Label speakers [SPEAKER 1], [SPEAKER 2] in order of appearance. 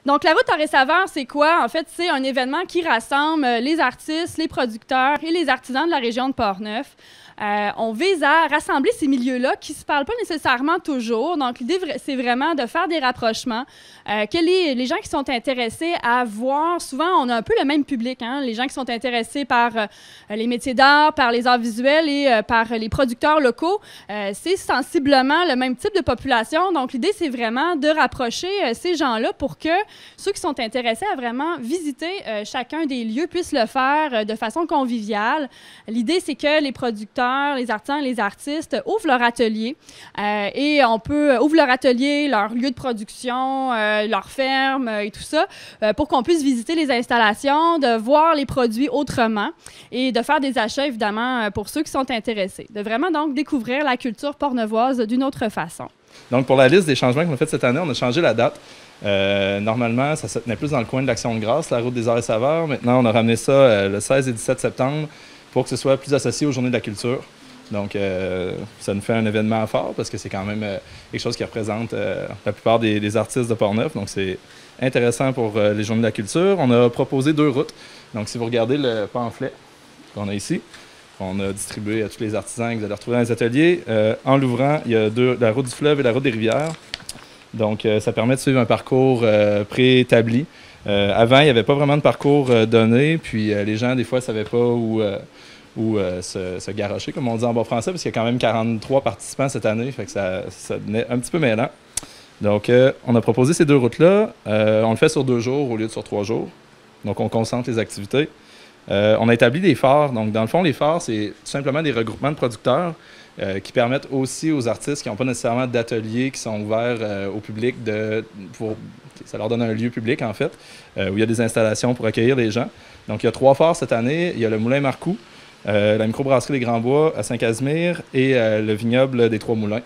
[SPEAKER 1] Donc, la route Torré-Saveur, c'est quoi? En fait, c'est un événement qui rassemble les artistes, les producteurs et les artisans de la région de Portneuf. On vise à rassembler ces milieux-là qui ne se parlent pas nécessairement toujours. Donc, l'idée, c'est vraiment de faire des rapprochements, que les gens qui sont intéressés à voir, souvent, on a un peu le même public, hein? Les gens qui sont intéressés par les métiers d'art, par les arts visuels et par les producteurs locaux, c'est sensiblement le même type de population. Donc, l'idée, c'est vraiment de rapprocher ces gens-là pour que ceux qui sont intéressés à vraiment visiter chacun des lieux puissent le faire de façon conviviale. L'idée, c'est que les producteurs, les artisans, les artistes ouvrent leur atelier et ouvre leur atelier, leur lieu de production, leur ferme et tout ça pour qu'on puisse visiter les installations, de voir les produits autrement et de faire des achats, évidemment, pour ceux qui sont intéressés. De vraiment, donc, découvrir la culture portneuvoise d'une autre façon.
[SPEAKER 2] Donc, pour la liste des changements qu'on a fait cette année, on a changé la date. Normalement, ça se tenait plus dans le coin de l'Action de grâce, la route des arts et saveurs. Maintenant, on a ramené ça le 16 et 17 septembre pour que ce soit plus associé aux Journées de la culture. Donc, ça nous fait un événement fort parce que c'est quand même quelque chose qui représente la plupart des artistes de Portneuf. Donc, c'est intéressant pour les Journées de la culture. On a proposé 2 routes. Donc, si vous regardez le pamphlet qu'on a ici, on a distribué à tous les artisans que vous allez retrouver dans les ateliers. En l'ouvrant, il y a la route du fleuve et la route des rivières. Donc, ça permet de suivre un parcours préétabli. Avant, il n'y avait pas vraiment de parcours donné, puis les gens, des fois, ne savaient pas où se garrocher, comme on dit en bon français, parce qu'il y a quand même 43 participants cette année, fait que ça devenait un petit peu mêlant. Donc, on a proposé ces 2 routes-là. On le fait sur 2 jours au lieu de sur 3 jours. Donc, on concentre les activités. On a établi des phares. Donc, dans le fond, les phares, c'est tout simplement des regroupements de producteurs qui permettent aussi aux artistes qui n'ont pas nécessairement d'ateliers qui sont ouverts au public, ça leur donne un lieu public, en fait, où il y a des installations pour accueillir les gens. Donc, il y a 3 phares cette année. Il y a le Moulin Marcoux, la microbrasserie des Grands Bois à Saint-Casimir et le vignoble des Trois Moulins.